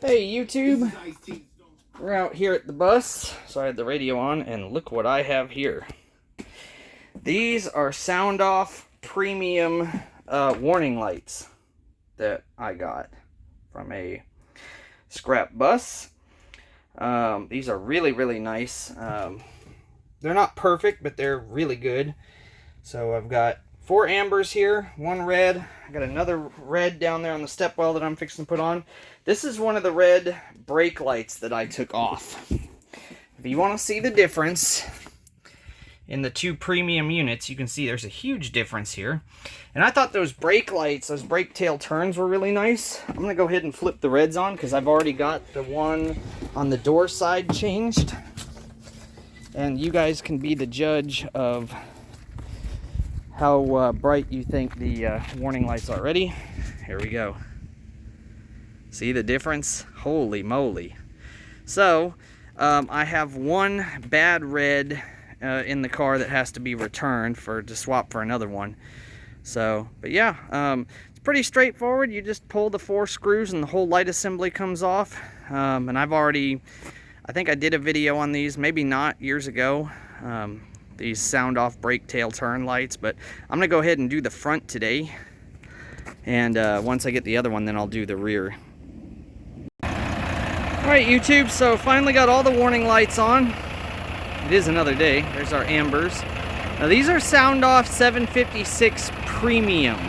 Hey YouTube, we're out here at the bus, so I had the radio on, and look what I have here. These are Soundoff premium warning lights that I got from a scrap bus. These are really nice. They're not perfect, but they're really good. So I've got 4 ambers here, 1 red. I got another red down there on the step well that I'm fixing to put on. This is one of the red brake lights that I took off. If you want to see the difference in the 2 premium units, you can see there's a huge difference here. And I thought those brake lights, those brake tail turns were really nice. I'm going to go ahead and flip the reds on because I've already got the one on the door side changed. And you guys can be the judge of how bright you think the warning lights are. Ready? Here we go. See the difference? Holy moly. So, I have 1 bad red in the car that has to be returned to swap for another one. So, but yeah, it's pretty straightforward. You just pull the 4 screws and the whole light assembly comes off. And I think I did a video on these, maybe not, years ago. These Soundoff brake tail turn lights, but I'm gonna go ahead and do the front today, and once I get the other one, then I'll do the rear. Alright YouTube, so finally got all the warning lights on. It is another day. There's our ambers. Now these are Soundoff 756 Premium.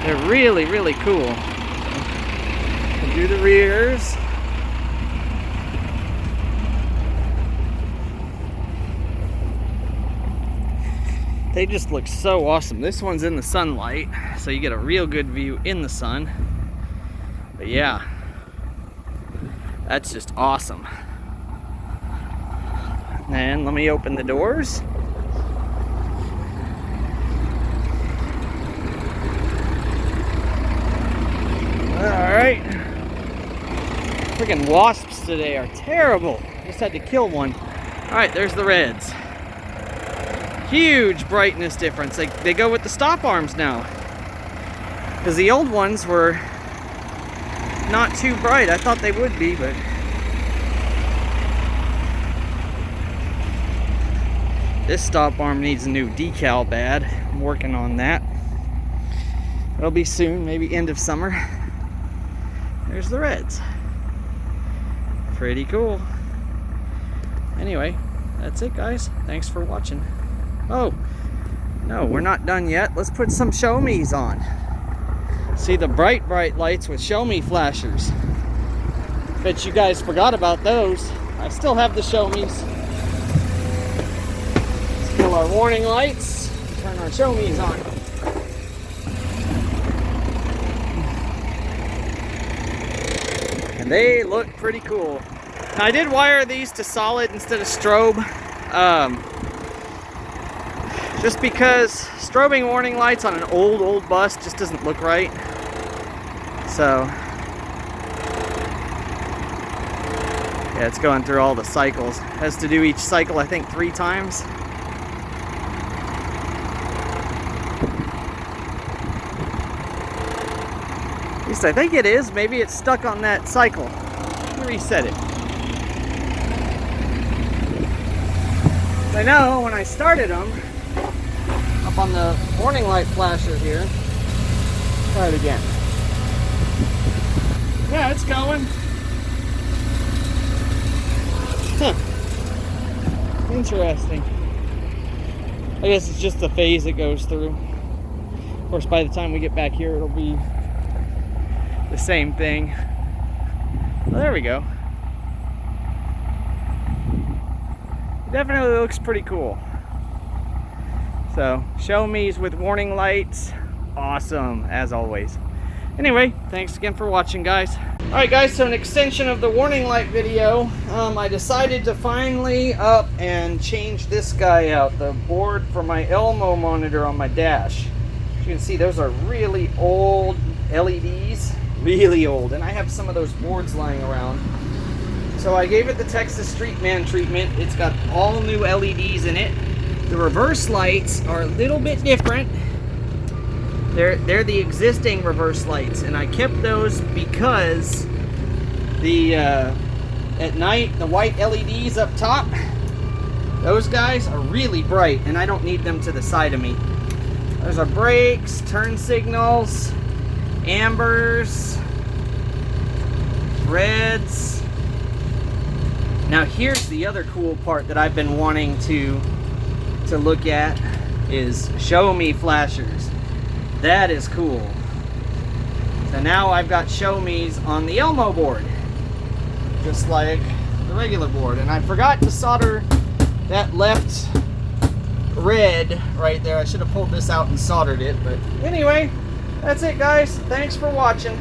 They're really cool. We'll do the rears. They just look so awesome. This one's in the sunlight, so you get a real good view in the sun. But yeah, that's just awesome. And let me open the doors. Alright. Freaking wasps today are terrible. Just had to kill one. Alright, there's the reds. Huge brightness difference. They go with the stop arms now, because the old ones were not too bright. I thought they would be, but this stop arm needs a new decal bad. I'm working on that. It'll be soon, maybe end of summer. There's the reds. Pretty cool. Anyway, that's it guys. Thanks for watching. Oh, no, we're not done yet. Let's put some show me's on. See the bright lights with show me flashers. Bet you guys forgot about those. I still have the show me's. Still our warning lights. Turn our show me's on. And they look pretty cool. Now, I did wire these to solid instead of strobe. Just because strobing warning lights on an old bus just doesn't look right. So, yeah, it's going through all the cycles. Has to do each cycle, I think, 3 times. At least I think it is. Maybe it's stuck on that cycle. Let me reset it. I know when I started them, on the warning light flasher here. Try it again. Yeah, it's going. Huh. Interesting. I guess it's just the phase it goes through. Of course, by the time we get back here, it'll be the same thing. Well, there we go. It definitely looks pretty cool. So, show me's with warning lights, awesome, as always. Anyway, thanks again for watching, guys. Alright guys, so an extension of the warning light video, I decided to finally up and change this guy out, the board for my ELMO monitor on my dash. As you can see, those are really old LEDs, really old, and I have some of those boards lying around. So I gave it the Texas Street Man treatment. It's got all new LEDs in it. The reverse lights are a little bit different. They're the existing reverse lights, and I kept those because the at night the white LEDs up top, those guys are really bright, and I don't need them to the side of me. There's our brakes, turn signals, ambers, reds. Now here's the other cool part that I've been wanting to look at is show me flashers. That is cool. So now I've got show me's on the ELMO board, just like the regular board. And I forgot to solder that left red right there. I should have pulled this out and soldered it, but anyway, that's it guys. Thanks for watching.